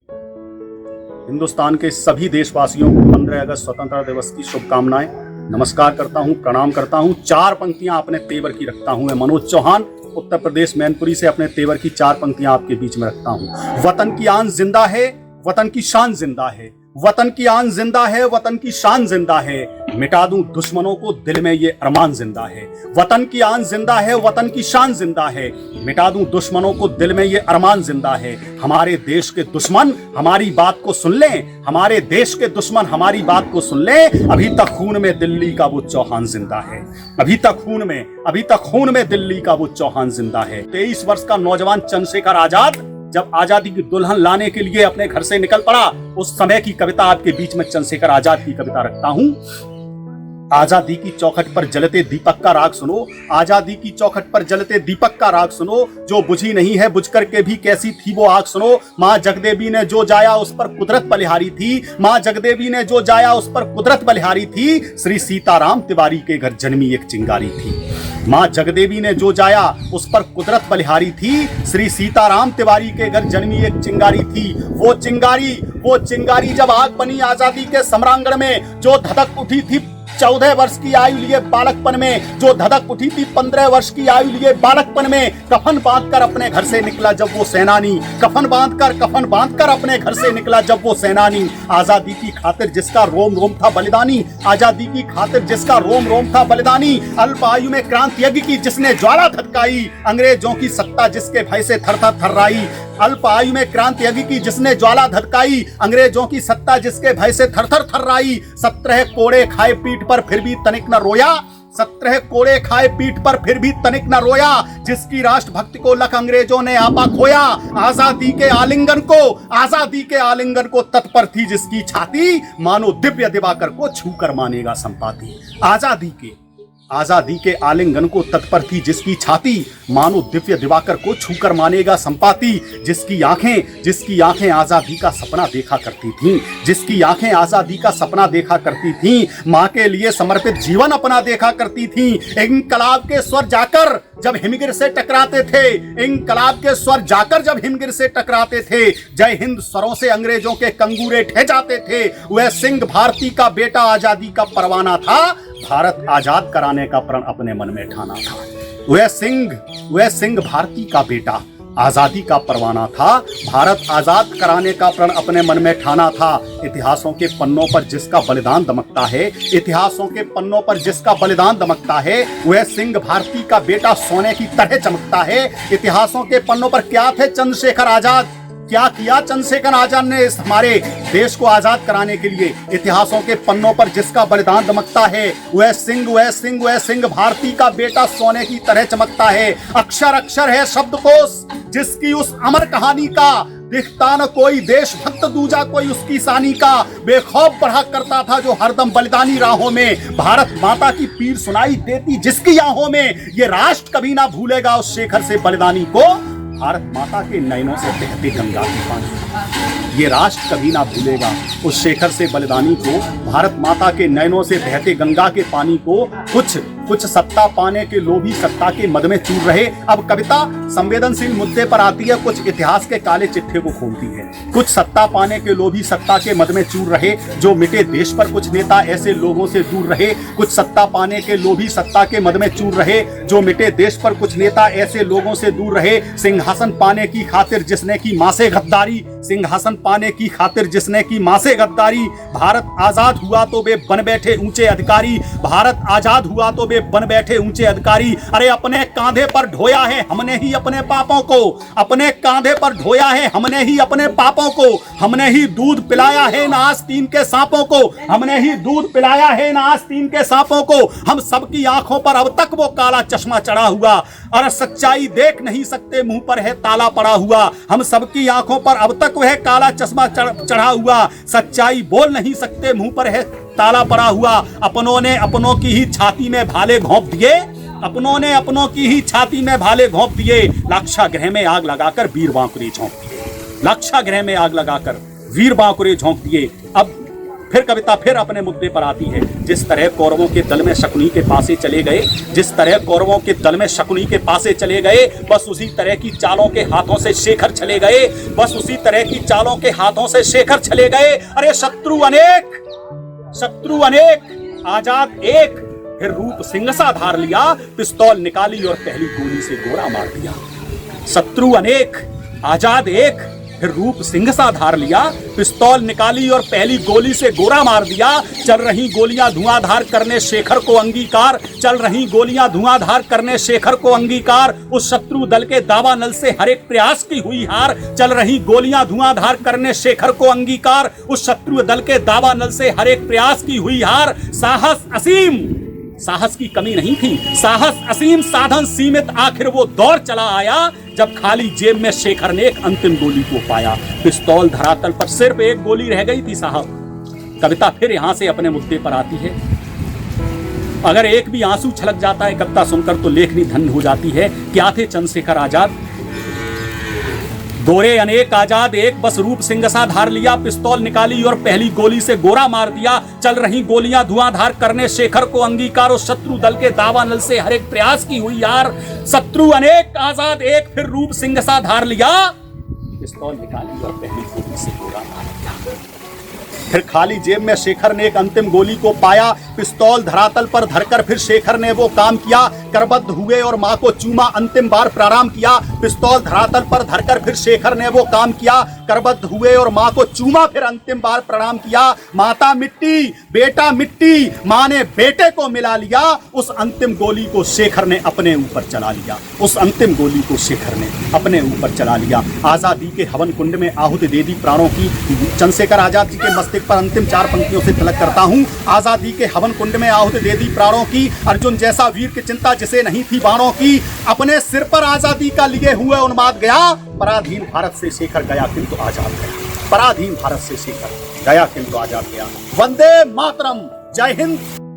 हिंदुस्तान के सभी देशवासियों को 15 अगस्त स्वतंत्रता दिवस की शुभकामनाएं। नमस्कार करता हूं, प्रणाम करता हूं। 4 पंक्तियां अपने तेवर की रखता हूं। मैं मनोज चौहान उत्तर प्रदेश मैनपुरी से अपने तेवर की 4 पंक्तियां आपके बीच में रखता हूं। वतन की आन जिंदा है, वतन की शान जिंदा है। वतन की आन जिंदा है, वतन की शान जिंदा है। मिटा दूं दुश्मनों को, दिल में ये अरमान जिंदा है। वतन की आन जिंदा है, वतन की शान जिंदा है। मिटा दूं दुश्मनों को, दिल में ये अरमान जिंदा है। हमारे देश के दुश्मन हमारी बात को सुन लें, हमारे देश के दुश्मन हमारी बात को सुन लें। अभी तक खून में दिल्ली का वो चौहान जिंदा है। अभी तक खून में दिल्ली का वो चौहान जिंदा है। 23 वर्ष का नौजवान चंद्रशेखर आजाद जब आजादी की दुल्हन लाने के लिए अपने घर से निकल पड़ा, उस समय की कविता आपके बीच में चंद्रशेखर आजाद की कविता रखता हूं। आजादी की चौखट पर जलते दीपक का राग सुनो, आजादी की चौखट पर जलते दीपक का राग सुनो। जो बुझी नहीं है बुझ करके भी कैसी थी वो आग सुनो। माँ जगदेवी ने जो जाया उस पर कुदरत बलिहारी थी। माँ जगदेवी ने जो जाया उस पर कुदरत बलिहारी थी। श्री सीताराम तिवारी के घर जन्मी एक चिंगारी थी। माँ जगदेवी ने जो जाया उस पर कुदरत बलिहारी थी। श्री सीताराम तिवारी के घर जन्मी एक चिंगारी थी। वो चिंगारी जब आग बनी आजादी के सम्रांगण में, जो धधक उठी थी 14 वर्ष की आयु लिए बालकपन में, जो धधक उठी थी 15 वर्ष की आयु लिए बालकपन में। कफन बांधकर अपने घर से निकला जब वो सेनानी, कफन बांधकर अपने घर से निकला जब वो सेनानी। आजादी की खातिर जिसका रोम रोम था बलिदानी, आजादी की खातिर जिसका रोम रोम था बलिदानी। अल्प आयु में क्रांति यज्ञ की जिसने ज्वाला धधकाई, अंग्रेजों की सत्ता जिसके भय से थर थर थर्राई। अल्प आयु में क्रांति यज्ञ की जिसने ज्वाला धधकाई, अंग्रेजों की सत्ता जिसके भय से थर थर थर्राई। 17 कोड़े खाए पीठ पर फिर भी तनिक न रोया, 17 कोड़े खाए पीठ पर फिर भी तनिक न रोया। जिसकी राष्ट्रभक्ति को लख अंग्रेजों ने आपा खोया। आजादी के आलिंगन को तत्पर थी जिसकी छाती, मानो दिव्य दिवाकर को छूकर मानेगा संपाति। आजादी के आलिंगन को तत्पर थी जिसकी छाती, मानो दिव्य दिवाकर को छूकर मानेगा संपाति। जिसकी आंखें आजादी का सपना देखा करती थीं, जिसकी आंखें आजादी का सपना देखा करती थीं। माँ के लिए समर्पित जीवन अपना देखा करती थीं। इंकलाब के स्वर जाकर जब हिमगिर से टकराते थे, इंकलाब के स्वर जाकर जब हिमगिर से टकराते थे। जय हिंद स्वरों से अंग्रेजों के कंगूरे ढह जाते थे। वह सिंह भारती का बेटा आजादी का परवाना था, भारत आजाद कराने का प्रण अपने मन में ठाना था। वह सिंह भारती का बेटा आजादी का परवाना था, भारत आजाद कराने का प्रण अपने मन में ठाना था। इतिहासों के पन्नों पर जिसका बलिदान दमकता है, इतिहासों के पन्नों पर जिसका बलिदान दमकता है, वह सिंह भारती का बेटा सोने की तरह चमकता है। इतिहासों के पन्नों पर क्या थे चंद्रशेखर आजाद, क्या किया चंद्रशेखर आजाद ने इस हमारे देश को आजाद कराने के लिए। इतिहासों के पन्नों पर जिसका बलिदान दमकता है, वह सिंह भारती का बेटा सोने की तरह चमकता है। अक्षर अक्षर है शब्दकोश जिसकी उस अमर कहानी का, दिखता न कोई देशभक्त दूजा कोई उसकी सानी का। बेखौफ बढ़ा करता था जो हरदम बलिदानी राहों में, भारत माता की पीर सुनाई देती जिसकी आहों में। ये राष्ट्र कभी ना भूलेगा उस शेखर से बलिदानी को, भारत माता के नयनों से बहते गंगा के पानी। ये राष्ट्र कभी ना भूलेगा उस शेखर से बलिदानी को, भारत माता के नयनों से बहते गंगा के पानी को। कुछ सत्ता पाने के लोभी सत्ता के मद में चूर रहे। अब कविता संवेदनशील मुद्दे पर आती है, कुछ इतिहास के काले चिट्ठे को खोलती है। कुछ सत्ता पाने के लोभी सत्ता के मद में चूर रहे, जो मिटे देश पर कुछ नेता ऐसे लोगों से दूर रहे। कुछ सत्ता पाने के लोभी सत्ता के मद में चूर रहे, जो मिटे देश पर कुछ नेता ऐसे लोगों से दूर रहे। सिंहासन पाने की खातिर जिसने की माँ से गद्दारी, सिंहासन पाने की खातिर जिसने की माँ से गद्दारी। भारत आजाद हुआ तो वे बन बैठे ऊंचे अधिकारी, भारत आजाद हुआ तो वे बन बैठे ऊंचे अधिकारी। अरे अपने कांधे पर ढोया है हमने ही अपने पापों को, अपने कांधे पर ढोया है हमने ही अपने पापों को। हमने ही दूध पिलाया है न आस्तीन के सांपों को, हमने ही दूध पिलाया है न आस्तीन के सांपों को। हम सबकी आंखों पर अब तक वो काला चश्मा चढ़ा हुआ, और सच्चाई देख नहीं सकते मुंह पर है ताला पड़ा हुआ। हम सबकी आंखों पर अब तक वह काला चश्मा चढ़ा हुआ, सच्चाई बोल नहीं सकते मुंह पर है ताला पड़ा हुआ। अपनों ने अपनों की ही छाती में भाले घोंप दिए, अपनों ने अपनों की ही छाती में भाले घोंप दिए। लाक्षागृह में आग लगाकर वीर बांकुरे झोंक दिए, लाक्षागृह में आग लगाकर वीर बांकुरे झोंक दिए। अब फिर कविता फिर अपने मुद्दे पर आती है। जिस तरह कौरवों के दल में शकुनी के पासे चले गए, जिस तरह कौरवों के दल में शकुनी के पासे चले गए, बस उसी तरह की चालों के हाथों से शेखर चले गए, बस उसी तरह की चालों के हाथों से शेखर चले गए। अरे शत्रु अनेक आजाद एक, फिर रूप सिंह सा धार लिया, पिस्तौल निकाली और पहली गोली से गोरा मार दिया। शत्रु अनेक आजाद एक, फिर रूप सिंह सा धार लिया, पिस्तौल निकाली और पहली गोली से गोरा मार दिया। चल रही गोलियां धुआंधार करने शेखर को अंगीकार, चल रही गोलियां धुआंधार करने शेखर को अंगीकार। उस शत्रु दल के दावानल से हर एक प्रयास की हुई हार, चल रही गोलियां धुआंधार करने शेखर को अंगीकार। उस शत्रु दल के दावानल से हर एक प्रयास की हुई हार। साहस असीम, साहस की कमी नहीं थी, साहस असीम, साधन सीमित, आखिर वो दौर चला आया जब खाली जेब में शेखर ने एक अंतिम गोली को पाया। पिस्तौल धरातल पर सिर्फ एक गोली रह गई थी साहब। कविता फिर यहां से अपने मुद्दे पर आती है। अगर एक भी आंसू छलक जाता है कविता सुनकर तो लेखनी धन्य हो जाती है। क्या थे चंद्रशेखर आजाद? गोरे अनेक आजाद एक, बस रूप सिंह सा धार लिया, पिस्तौल निकाली और पहली गोली से गोरा मार दिया। चल रही गोलियां धुआंधार करने शेखर को अंगीकार, उस शत्रु दल के दावानल से हर एक प्रयास की हुई यार। शत्रु अनेक आजाद एक, फिर रूप सिंह सा धार लिया, पिस्तौल निकाली और पहली गोली से गोरा मार दिया। फिर खाली जेब में शेखर ने एक अंतिम गोली को पाया। पिस्तौल धरातल पर धरकर फिर शेखर ने वो काम किया, करबद्ध हुए और मां को चूमा, अंतिम बार प्रणाम किया। पिस्तौल धरातल पर धरकर फिर शेखर ने वो काम किया, करबद्ध हुए और मां को चूमा, फिर अंतिम बार प्रणाम किया। माता मिट्टी, बेटा मिट्टी, मां ने बेटे को मिला लिया। उस अंतिम गोली को शेखर ने अपने ऊपर चला लिया, उस अंतिम गोली को शेखर ने अपने ऊपर चला लिया। आजादी के हवन कुंड में आहुति दे दी प्राणों की। चंद्रशेखर आजाद जी के मस्तिष्क पर अंतिम 4 पंक्तियों से तिलक करता हूं। आजादी के हवन कुंड में आहुति दे दी प्राणों की, अर्जुन जैसा वीर की चिंता जिसे नहीं थी बाणों की। अपने सिर पर आजादी का लिए हुए उन्माद गया, पराधीन भारत से शेखर गया किंतु आजाद गया। पराधीन भारत से शेखर गया किंतु आजाद गया। वंदे मातरम। जय हिंद।